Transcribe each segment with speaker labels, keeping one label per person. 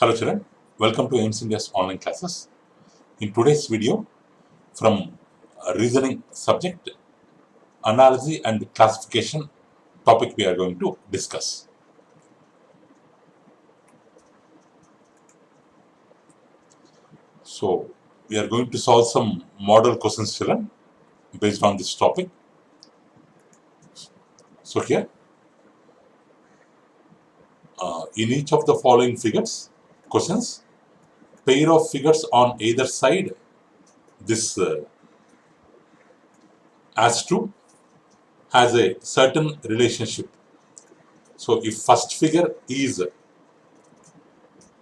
Speaker 1: Hello children, welcome to aimsindia's online classes. In today's video, from reasoning subject, analysis and classification topic we are going to discuss. So, we are going to solve some model questions children based on this topic. So here, in each of the following questions, pair of figures on either side, this as to has a certain relationship. So if first figure is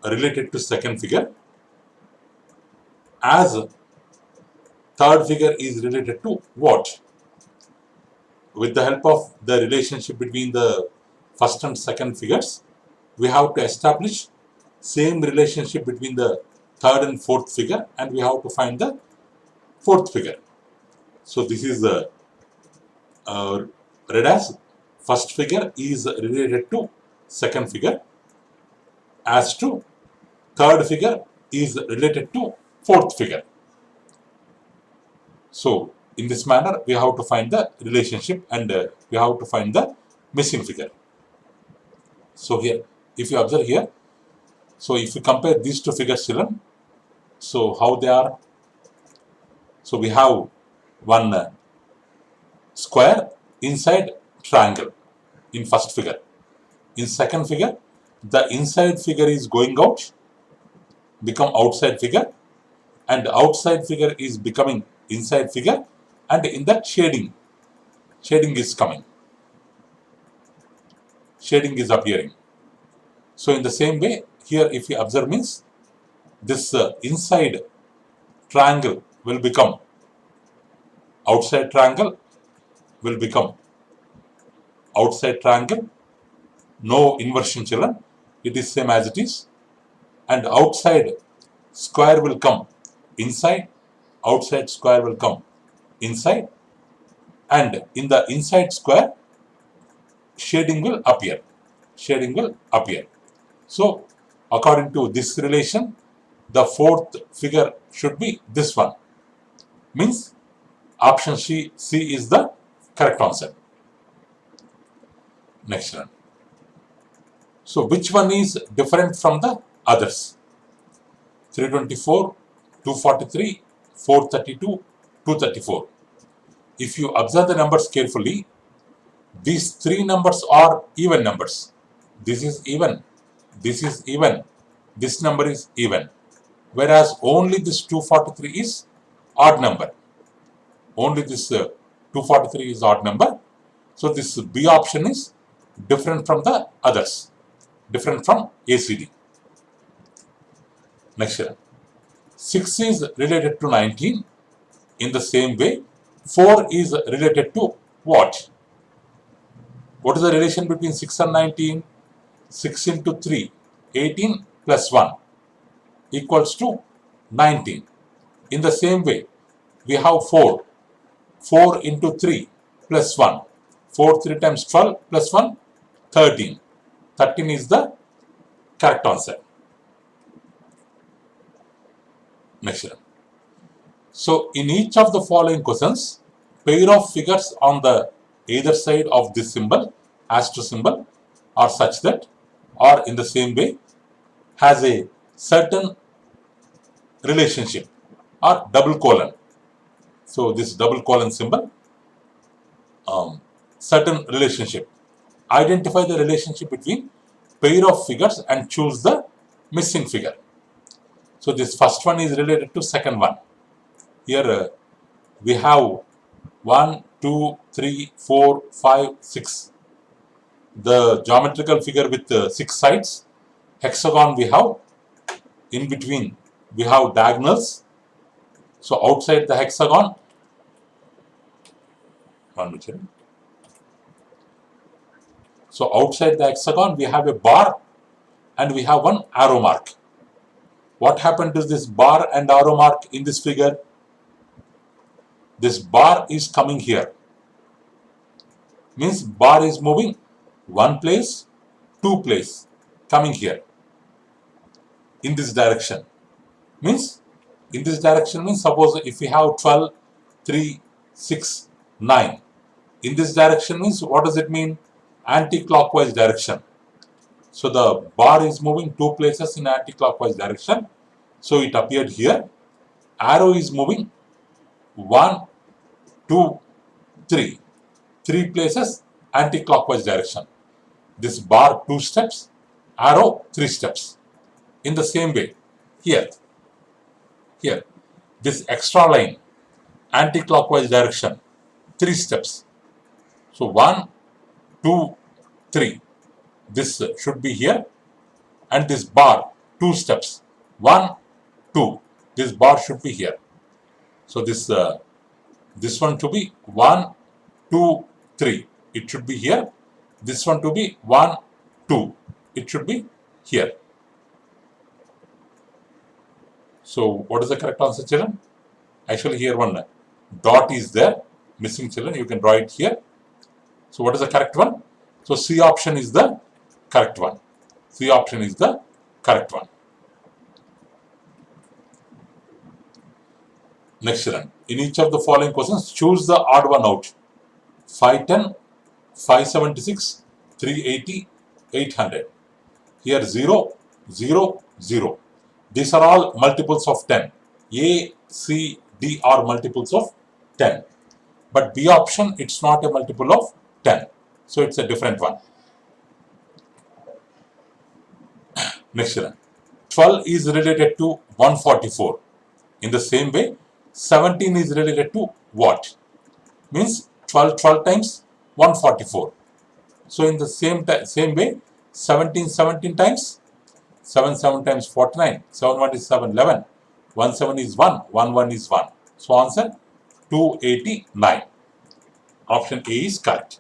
Speaker 1: related to second figure, as third figure is related to what? With the help of the relationship between the first and second figures, we have to establish same relationship between the third and fourth figure, and we have to find the fourth figure. So this is read as first figure is related to second figure, as to third figure is related to fourth figure. So in this manner we have to find the relationship and we have to find the missing figure. So here, if you observe here, so if you compare these two figures children, so how they are? So we have one square inside triangle in first figure. In second figure, the inside figure is going out, become outside figure, and outside figure is becoming inside figure, and in that shading is coming. Shading is appearing. So in the same way, here if you observe means, this inside triangle will become outside triangle, will become outside triangle, no inversion children, it is same as it is, and outside square will come inside, outside square will come inside, and in the inside square shading will appear. So according to this relation, the fourth figure should be this one, means option C is the correct answer. Next one. So which one is different from the others? 324, 243, 432, 234. If you observe the numbers carefully, these three numbers are even numbers. This is even, this is even, this number is even. Whereas only this 243 is odd number. Only this 243 is odd number. So this B option is different from the others, different from ACD. Next year, 6 is related to 19. In the same way, 4 is related to what? What is the relation between 6 and 19? 6 into 3, 18 plus 1 equals to 19. In the same way, we have 4. 4 into 3 plus 1. 4 3 times 12 plus 1, 13. 13 is the correct answer. Next one. So in each of the following questions, pair of figures on the either side of this symbol, asterisk symbol, are such that, or in the same way, has a certain relationship or double colon. So this double colon symbol, certain relationship. Identify the relationship between pair of figures and choose the missing figure. So this first one is related to second one. Here we have 1, 2, 3, 4, 5, 6. The geometrical figure with 6 sides. Hexagon we have. In between we have diagonals. So outside the hexagon, so outside the hexagon we have a bar and we have one arrow mark. What happened to this bar and arrow mark in this figure? This bar is coming here. Means bar is moving one place, two place, coming here. in this direction. Means in this direction means suppose if we have 12, 3, 6, 9. In this direction means what does it mean? Anti-clockwise direction. So the bar is moving 2 places in anti-clockwise direction. So it appeared here. Arrow is moving 1, 2, 3. 3 places anti-clockwise direction. This bar 2 steps, arrow 3 steps. In the same way, here, this extra line, anti-clockwise direction, 3 steps. So 1, 2, 3. This should be here, and this bar 2 steps. 1, 2. This bar should be here. So this one to be 1, 2, 3. It should be here. This one to be 1, 2. It should be here. So what is the correct answer, children? Actually here one dot is there, missing, children. You can draw it here. So what is the correct one? So C option is the correct one. C option is the correct one. Next, children. In each of the following questions, choose the odd one out. 510, 576, 380, 800. Here 0, 0, 0. These are all multiples of 10. A, C, D are multiples of 10. But B option, it's not a multiple of 10. So it's a different one. Next one. 12 is related to 144. In the same way, 17 is related to what? Means 12 times 144. So in the same way, 17 times 7 times 49. 7 1 is 7, 11. 1 7 is 1. 1 1 is 1. So answer 289. Option A is correct.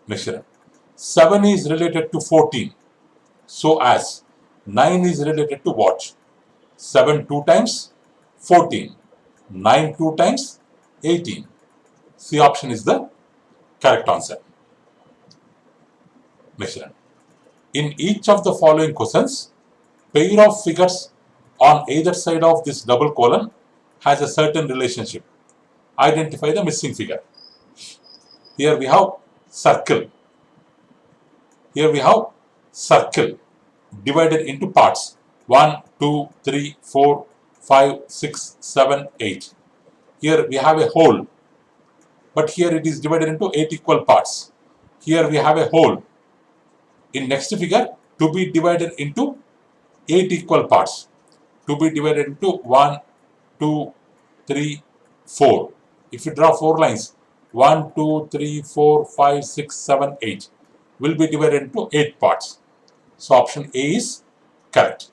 Speaker 1: Next one. 7 is related to 14. So as 9 is related to what? 7 2 times 14. 9 2 times 18. C option is the correct answer. Next one. In each of the following questions, pair of figures on either side of this double colon has a certain relationship. Identify the missing figure. Here we have circle. Here we have circle divided into parts. 1, 2, 3, 4, 5, 6, 7, 8. Here we have a hole, but here it is divided into 8 equal parts. Here we have a hole. In next figure, to be divided into 8 equal parts. To be divided into 1, 2, 3, 4. If you draw 4 lines, 1, 2, 3, 4, 5, 6, 7, 8 will be divided into 8 parts. So option A is correct.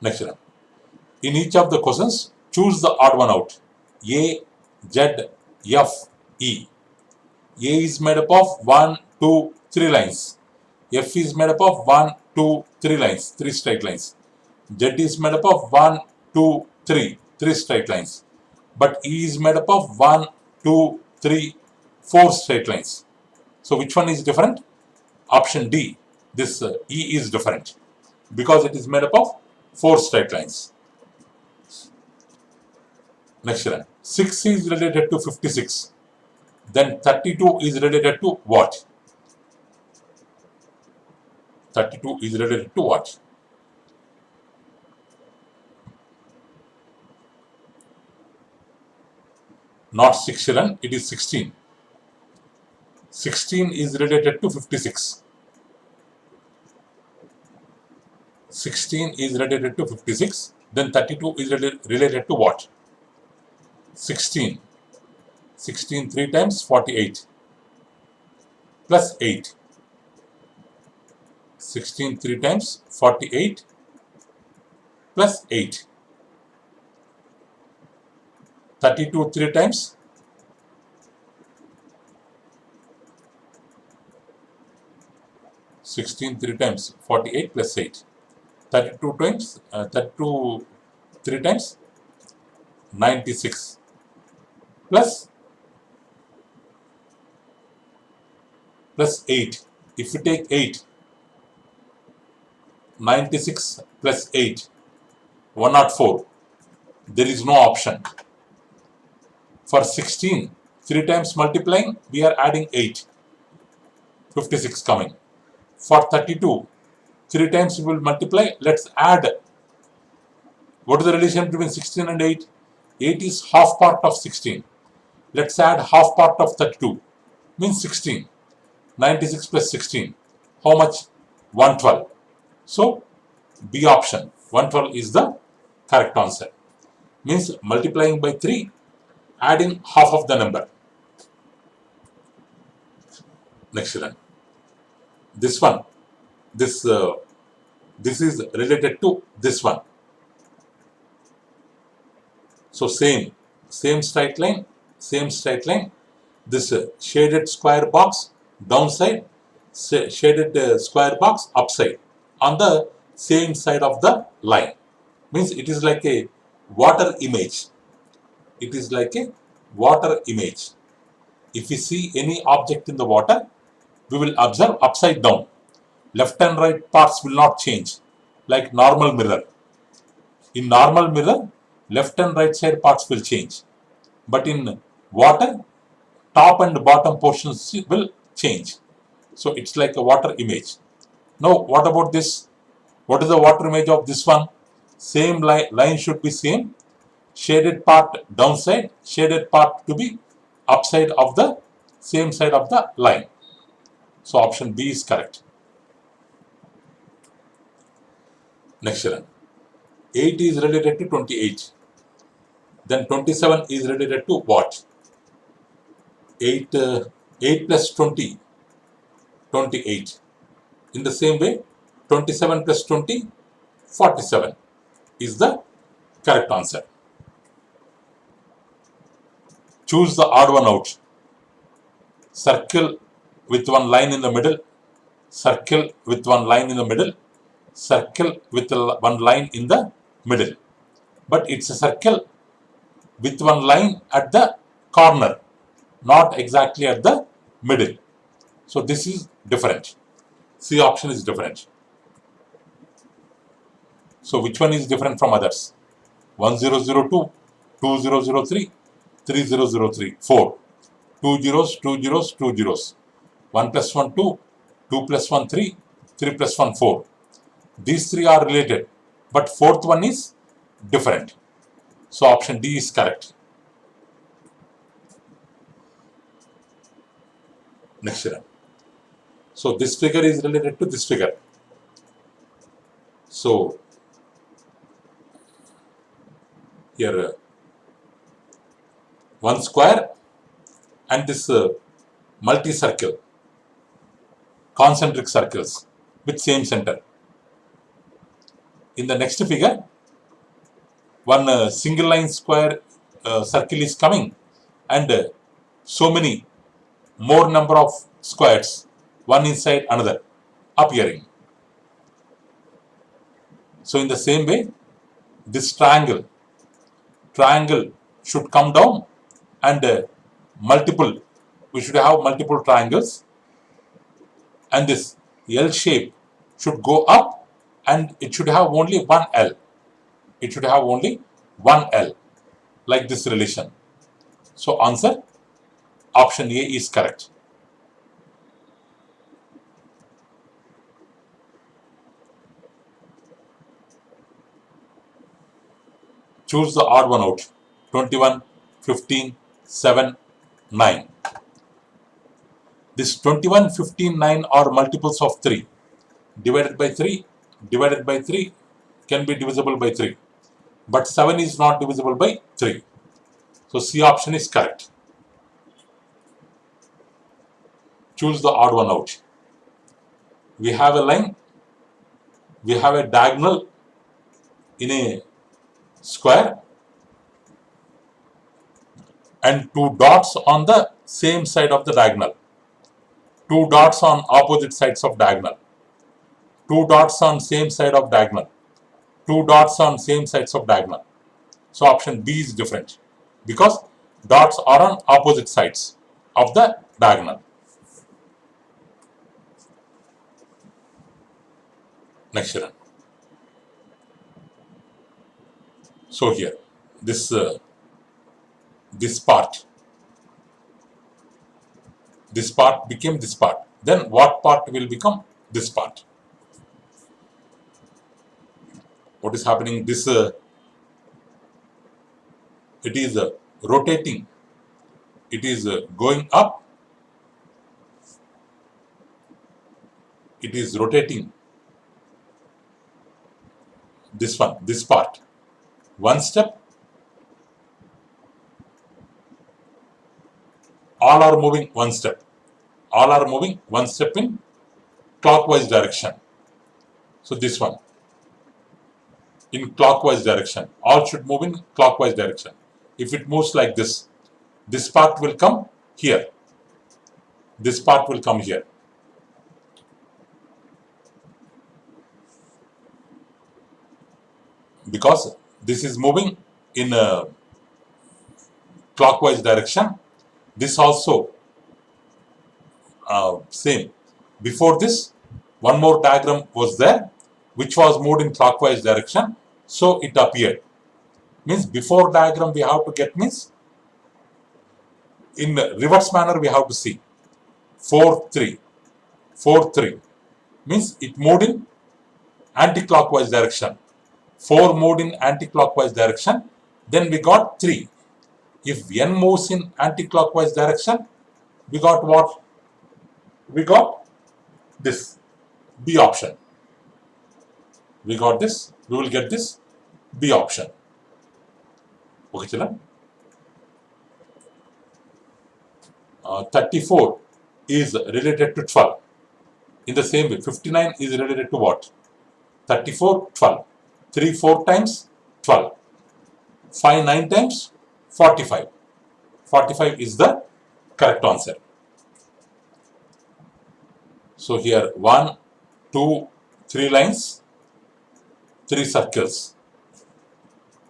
Speaker 1: Next one. In each of the questions, choose the odd one out. A, Z, F, E. A is made up of 1, 2, 3 lines. F is made up of 1, 2, 3 lines, 3 straight lines. Z is made up of 1, 2, 3, 3 straight lines. But E is made up of 1, 2, 3, 4 straight lines. So which one is different? Option D. This E is different because it is made up of 4 straight lines. Next one. 6 is related to 56. Then 32 is related to what? 32 is related to what? Not 6 children, it is 16. 16 is related to 56. 16 is related to 56. Then 32 is related to what? 16. 16 3 times 48 plus 8. 16 3 times 48 plus 8. 32 3 times 16 3 times 48 plus 8. 32 times 32 3 times 96 plus 8. If you take 8, 96 plus 8, 104. There is no option. For 16, 3 times multiplying, we are adding 8. 56 coming. For 32, 3 times we will multiply. Let's add. What is the relation between 16 and 8? 8 is half part of 16. Let's add half part of 32. Means 16. 96 plus 16. How much? 112. So, B option. 112 is the correct answer. Means multiplying by 3, adding half of the number. Next one. This one. This is related to this one. So same straight line. This shaded square box downside, shaded square box upside on the same side of the line. Means it is like a water image. It is like a water image. If we see any object in the water, we will observe upside down. Left and right parts will not change, like normal mirror. In normal mirror, left and right side parts will change. But in water, top and bottom portions will change. So it's like a water image. Now, what about this? What is the water image of this one? Same line should be same. Shaded part downside, shaded part to be upside of the same side of the line. So option B is correct. Next one. 8 is related to 28. Then 27 is related to what? 8 plus 20, 28. In the same way, 27 plus 20, 47 is the correct answer. Choose the odd one out. Circle with one line in the middle. Circle with one line in the middle. Circle with one line in the middle. But it's a circle with one line at the corner, not exactly at the middle. So this is different. C option is different. So which one is different from others? 1002, 2003, 3003, 4. 2 zeros, 2 zeros, 2 zeros. 1 plus 1, 2, 2 plus 1, 3, 3 plus 1, 4. These three are related, but fourth one is different. So option D is correct. Next one. So this figure is related to this figure. So here one square and this multi-circle, concentric circles with same center. In the next figure, one single line square circle is coming and so many more number of squares, one inside another, appearing. So in the same way, this triangle should come down and we should have multiple triangles, and this L shape should go up and it should have only one L. It should have only one L, like this relation. So answer option A is correct. Choose the odd one out. 21, 15, 7, 9. This 21, 15, 9 are multiples of 3. Divided by 3 can be divisible by 3. But 7 is not divisible by 3. So C option is correct. Choose the odd one out. We have a line, we have a diagonal in a square and two dots on the same side of the diagonal. Two dots on opposite sides of diagonal. Two dots on same side of diagonal. Two dots on same sides of diagonal. So option B is different because dots are on opposite sides of the diagonal. Next one. So here, this part became this part. Then what part will become this part? What is happening? This it is rotating. It is going up. It is rotating. This one, this part. One step. All are moving one step. All are moving one step in clockwise direction. So this one, in clockwise direction. All should move in clockwise direction. If it moves like this part will come here. This part will come here. Because this is moving in a clockwise direction. This also same. Before this, one more diagram was there, which was moved in clockwise direction. So it appeared. Means before diagram we have to get means in reverse manner we have to see 4 3 4 3 means it moved in anti-clockwise direction. 4 moved in anti-clockwise direction. Then we got 3. If n moves in anti-clockwise direction, we got what? We got this B option. We got this. We will get this B option. Okay, children. 34 is related to 12. In the same way, 59 is related to what? 34, 12. 3, 4 times 12. 5, 9 times 45. 45 is the correct answer. So here 1, 2, 3 lines, 3 circles.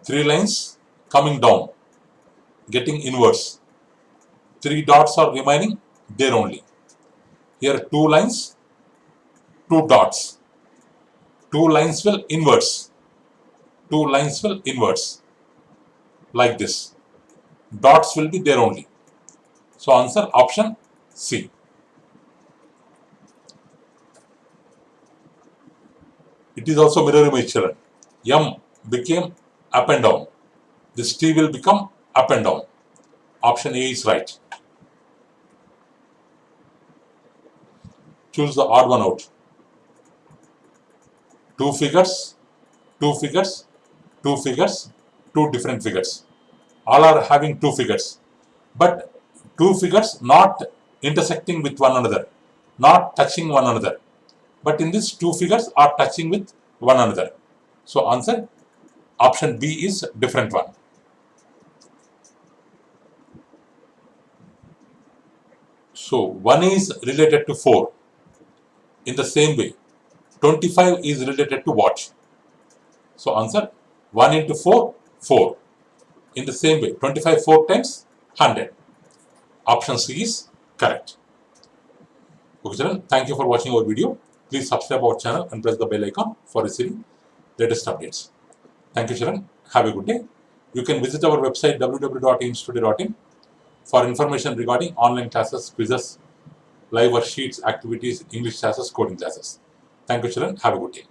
Speaker 1: 3 lines coming down, getting inverse. 3 dots are remaining there only. Here 2 lines, 2 dots. 2 lines will inverse. 2 lines will inverse. Like this. Dots will be there only. So answer option C. It is also mirror image, children. M became up and down. This T will become up and down. Option A is right. Choose the odd one out. 2 figures, 2 figures, 2 figures, 2 different figures. All are having 2 figures. But 2 figures not intersecting with one another, not touching one another. But in this 2 figures are touching with one another. So answer option B is different one. So 1 is related to 4. In the same way, 25 is related to what? So answer 1 into 4, 4. In the same way, 25 4 times 100. Option C is correct. Okay, children, thank you for watching our video. Please subscribe our channel and press the bell icon for receiving latest updates. Thank you, children. Have a good day. You can visit our website www.aimstoday.in for information regarding online classes, quizzes, live worksheets, activities, English classes, coding classes. Thank you, children. Have a good day.